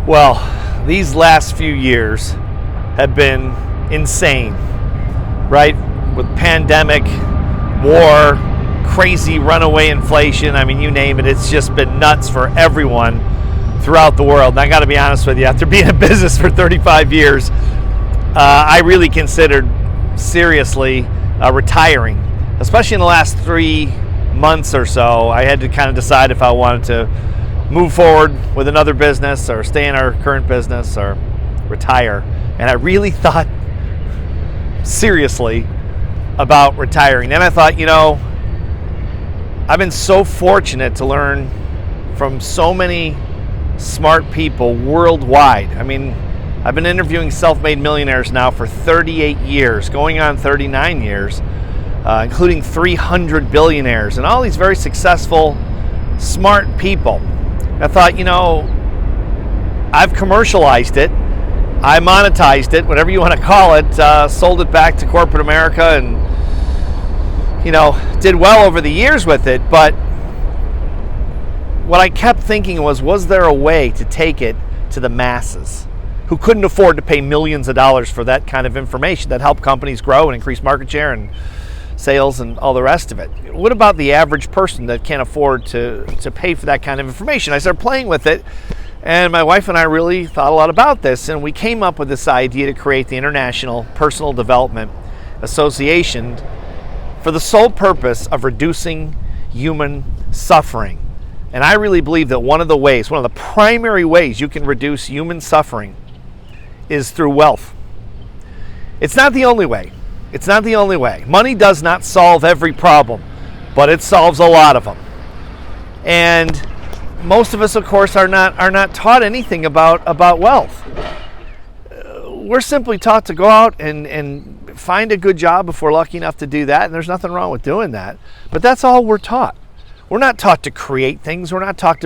Well, these last few years have been insane, right? With pandemic, war, crazy runaway inflation. I mean, you name it, it's just been nuts for everyone throughout the world. And I got to be honest with you, after being in business for 35 years, I really considered seriously retiring, especially in the last 3 months or so. I had to kind of decide if I wanted to move forward with another business or stay in our current business or retire. And I really thought seriously about retiring. Then I thought, I've been so fortunate to learn from so many smart people worldwide. I mean, I've been interviewing self-made millionaires now for 38 years, going on 39 years, including 300 billionaires and all these very successful, smart people. I thought, I've commercialized it, I monetized it, whatever you want to call it, sold it back to corporate America and, did well over the years with it. But what I kept thinking was there a way to take it to the masses who couldn't afford to pay millions of dollars for that kind of information that helped companies grow and increase market share and sales and all the rest of it? What about the average person that can't afford to pay for that kind of information? I started playing with it, and my wife and I really thought a lot about this, and we came up with this idea to create the International Personal Development Association for the sole purpose of reducing human suffering. And I really believe that one of the primary ways you can reduce human suffering is through wealth. It's not the only way. It's not the only way. Money does not solve every problem, but it solves a lot of them. And most of us, of course, are not taught anything about wealth. We're simply taught to go out and find a good job if we're lucky enough to do that, and there's nothing wrong with doing that. But that's all we're taught. We're not taught to create things. We're not taught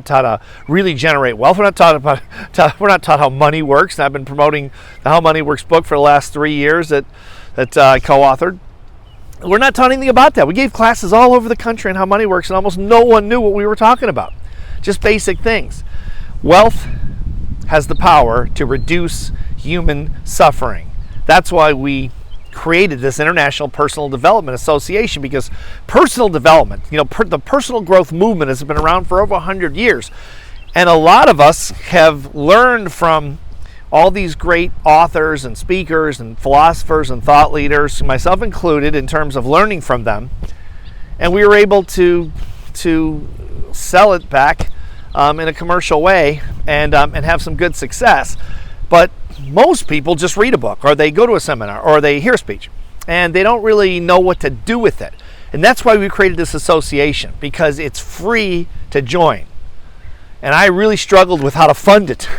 how to really generate wealth. We're not taught how money works. And I've been promoting the How Money Works book for the last 3 years that I co-authored. We're not taught anything about that. We gave classes all over the country on how money works, and almost no one knew what we were talking about. Just basic things. Wealth has the power to reduce human suffering. That's why we created this International Personal Development Association, because personal development, the personal growth movement has been around for over 100 years. And a lot of us have learned from all these great authors and speakers and philosophers and thought leaders, myself included, in terms of learning from them. And we were able to sell it back in a commercial way and have some good success. But most people just read a book, or they go to a seminar, or they hear a speech, and they don't really know what to do with it. And that's why we created this association, because it's free to join. And I really struggled with how to fund it.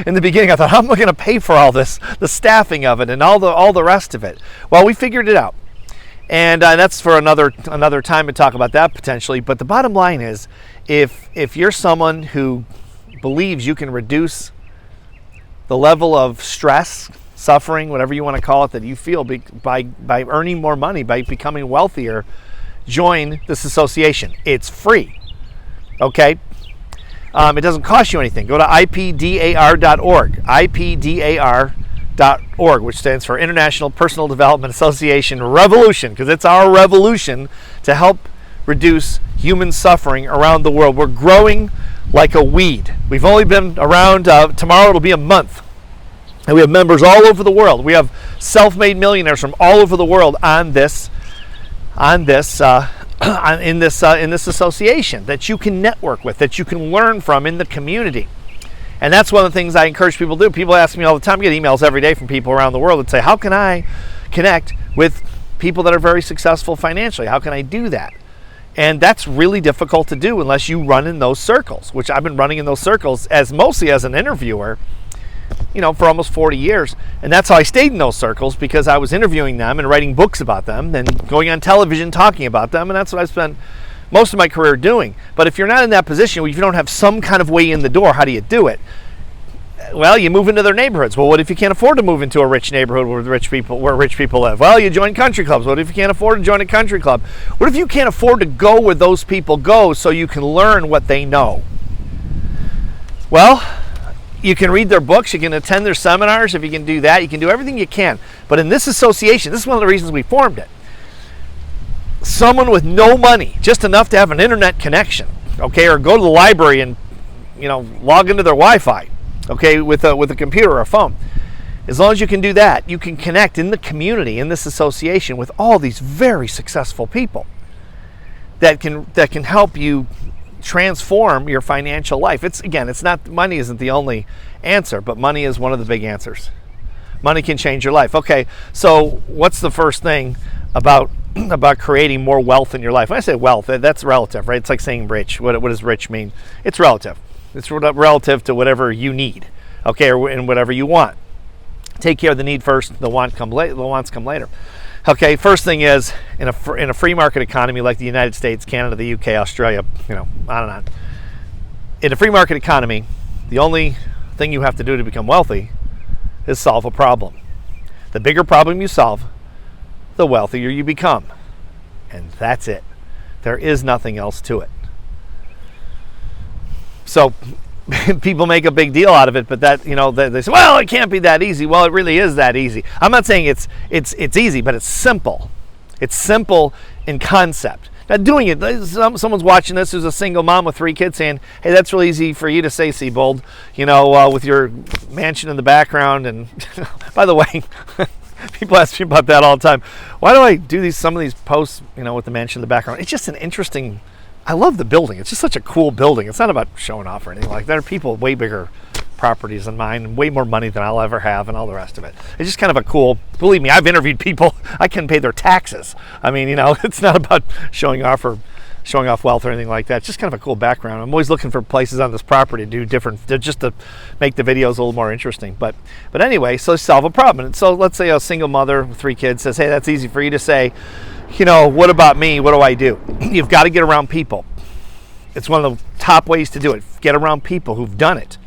In the beginning, I thought, how am I going to pay for all this, the staffing of it, and all the rest of it? Well, we figured it out. And that's for another time to talk about that potentially. But the bottom line is, if you're someone who believes you can reduce the level of stress, suffering, whatever you want to call it, that you feel by earning more money, by becoming wealthier, join this association. It's free. Okay? It doesn't cost you anything. Go to ipdar.org, ipdar.org, which stands for International Personal Development Association Revolution, because it's our revolution to help reduce human suffering around the world. We're growing like a weed. We've only been around, tomorrow it'll be a month. And we have members all over the world. We have self-made millionaires from all over the world in this association that you can network with, that you can learn from in the community. And that's one of the things I encourage people to do. People ask me all the time, I get emails every day from people around the world that say, how can I connect with people that are very successful financially? How can I do that? And that's really difficult to do unless you run in those circles, which I've been running in those circles mostly as an interviewer, for almost 40 years. And that's how I stayed in those circles, because I was interviewing them and writing books about them and going on television talking about them. And that's what I spent most of my career doing. But if you're not in that position, if you don't have some kind of way in the door, how do you do it? Well, you move into their neighborhoods. Well, what if you can't afford to move into a rich neighborhood where rich people live? Well, you join country clubs. What if you can't afford to join a country club? What if you can't afford to go where those people go so you can learn what they know? Well, you can read their books, you can attend their seminars. If you can do that, you can do everything you can. But in this association, this is one of the reasons we formed it. Someone with no money, just enough to have an internet connection, okay, or go to the library and, log into their Wi-Fi, okay, with a computer or a phone. As long as you can do that, you can connect in the community, in this association, with all these very successful people that can help you transform your financial life. It's not, money isn't the only answer, but money is one of the big answers. Money can change your life. Okay, so what's the first thing about creating more wealth in your life? When I say wealth, that's relative, right? It's like saying rich. What does rich mean? It's relative. It's relative to whatever you need, okay, and whatever you want. Take care of the need first, the wants come later. Okay, first thing is, in a free market economy like the United States, Canada, the UK, Australia, on and on. In a free market economy, the only thing you have to do to become wealthy is solve a problem. The bigger problem you solve, the wealthier you become. And that's it. There is nothing else to it. So people make a big deal out of it, but that, they say, well, it can't be that easy. Well, it really is that easy. I'm not saying it's easy, but it's simple. It's simple in concept. Now, doing it, someone's watching this who's a single mom with 3 kids saying, hey, that's really easy for you to say, Siebold, with your mansion in the background. And by the way, people ask me about that all the time. Why do I do some of these posts, with the mansion in the background? It's just an interesting, I love the building. It's just such a cool building. It's not about showing off or anything like that. There are people with way bigger properties than mine and way more money than I'll ever have and all the rest of it. It's just kind of a cool, believe me, I've interviewed people, I can pay their taxes. I mean, it's not about showing off wealth or anything like that. It's just kind of a cool background. I'm always looking for places on this property to do different, just to make the videos a little more interesting. But anyway, so solve a problem. And so let's say a single mother with 3 kids says, hey, that's easy for you to say. What about me? What do I do? You've got to get around people. It's one of the top ways to do it. Get around people who've done it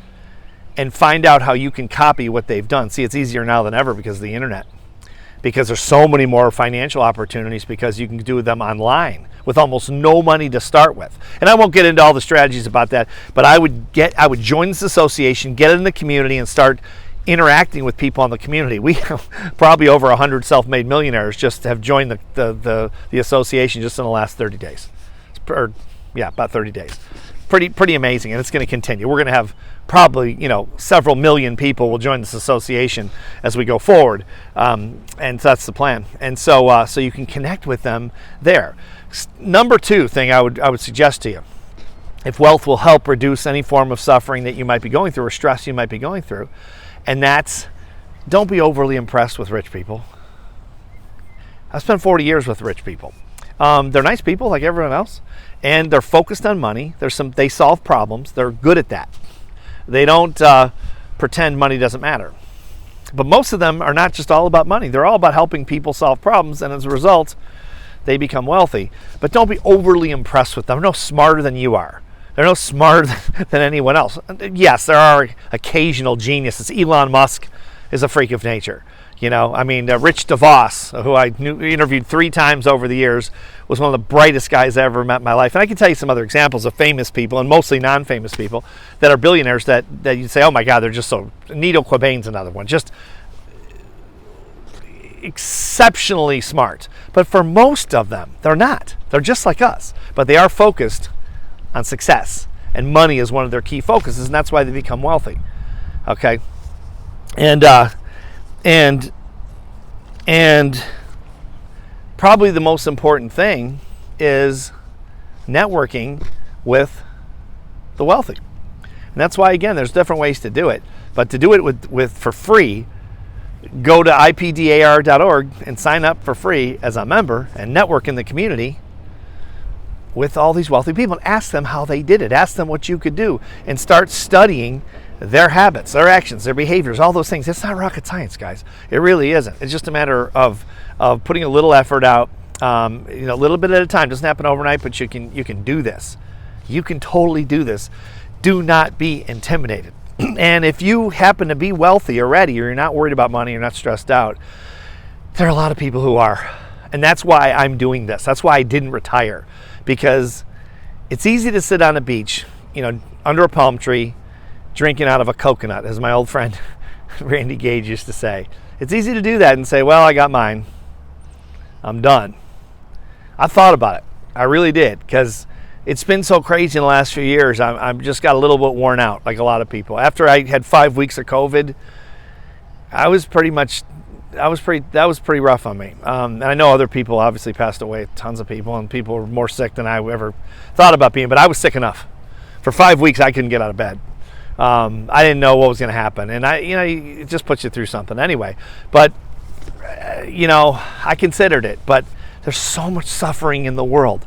and find out how you can copy what they've done. See, it's easier now than ever because of the internet. Because there's so many more financial opportunities because you can do them online with almost no money to start with. And I won't get into all the strategies about that, but I would join this association, get in the community, and start interacting with people in the community. We have probably over 100 self-made millionaires just have joined the association just in the last 30 days. About 30 days. Pretty amazing, and it's going to continue. We're going to have probably, several million people will join this association as we go forward, and so that's the plan. And so you can connect with them there. Number 2 thing I would suggest to you, if wealth will help reduce any form of suffering that you might be going through or stress you might be going through, and that's, don't be overly impressed with rich people. I've spent 40 years with rich people. They're nice people like everyone else, and they're focused on money. They solve problems. They're good at that. They don't pretend money doesn't matter. But most of them are not just all about money. They're all about helping people solve problems, and as a result, they become wealthy. But don't be overly impressed with them. They're no smarter than you are. They're no smarter than anyone else. Yes, there are occasional geniuses. Elon Musk is a freak of nature. Rich DeVos, who I interviewed 3 times over the years, was one of the brightest guys I ever met in my life. And I can tell you some other examples of famous people, and mostly non-famous people, that are billionaires that you'd say, oh my God, they're just so... Nito Quabane's another one. Just exceptionally smart. But for most of them, they're not. They're just like us. But they are focused on success. And money is one of their key focuses, and that's why they become wealthy. Okay? And probably the most important thing is networking with the wealthy. And that's why, again, there's different ways to do it. But to do it with for free, go to ipdar.org and sign up for free as a member and network in the community with all these wealthy people and ask them how they did it. Ask them what you could do and start studying their habits, their actions, their behaviors, all those things. It's not rocket science, guys. It really isn't. It's just a matter of putting a little effort out, a little bit at a time. It doesn't happen overnight, but you can do this. You can totally do this. Do not be intimidated. And if you happen to be wealthy already, or you're not worried about money, you're not stressed out, there are a lot of people who are. And that's why I'm doing this. That's why I didn't retire. Because it's easy to sit on a beach, under a palm tree, drinking out of a coconut, as my old friend Randy Gage used to say. It's easy to do that and say, well, I got mine. I'm done. I thought about it. I really did, because it's been so crazy in the last few years. I'm just got a little bit worn out, like a lot of people. After I had 5 weeks of COVID, that was pretty rough on me. And I know other people obviously passed away, tons of people, and people were more sick than I ever thought about being, but I was sick enough. For 5 weeks, I couldn't get out of bed. I didn't know what was going to happen, and it just puts you through something anyway. But I considered it, but there's so much suffering in the world,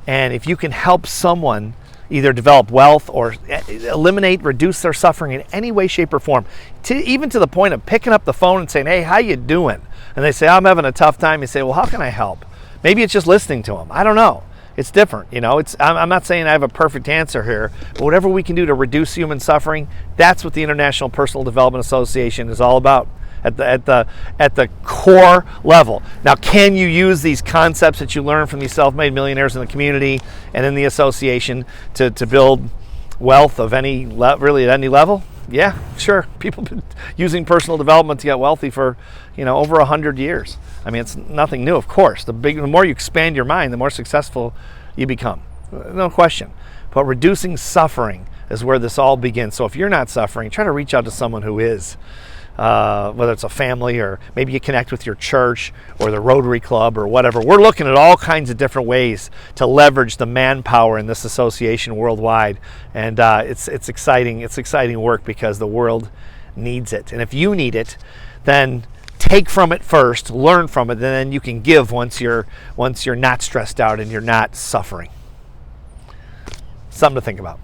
and if you can help someone either develop wealth or reduce their suffering in any way, shape, or form, even to the point of picking up the phone and saying, hey, how you doing? And they say, I'm having a tough time. You say, well, how can I help? Maybe it's just listening to them. I don't know. It's different. I'm not saying I have a perfect answer here, but whatever we can do to reduce human suffering, that's what the International Personal Development Association is all about. At the core level. Now, can you use these concepts that you learn from these self-made millionaires in the community and in the association to build wealth of really at any level? Yeah, sure. People have been using personal development to get wealthy for over 100 years. I mean, it's nothing new, of course. The more you expand your mind, the more successful you become. No question. But reducing suffering is where this all begins. So if you're not suffering, try to reach out to someone who is. Whether it's a family, or maybe you connect with your church or the Rotary Club or whatever. We're looking at all kinds of different ways to leverage the manpower in this association worldwide, and it's exciting. It's exciting work because the world needs it. And if you need it, then take from it first, learn from it, and then you can give once you're not stressed out and you're not suffering. Something to think about.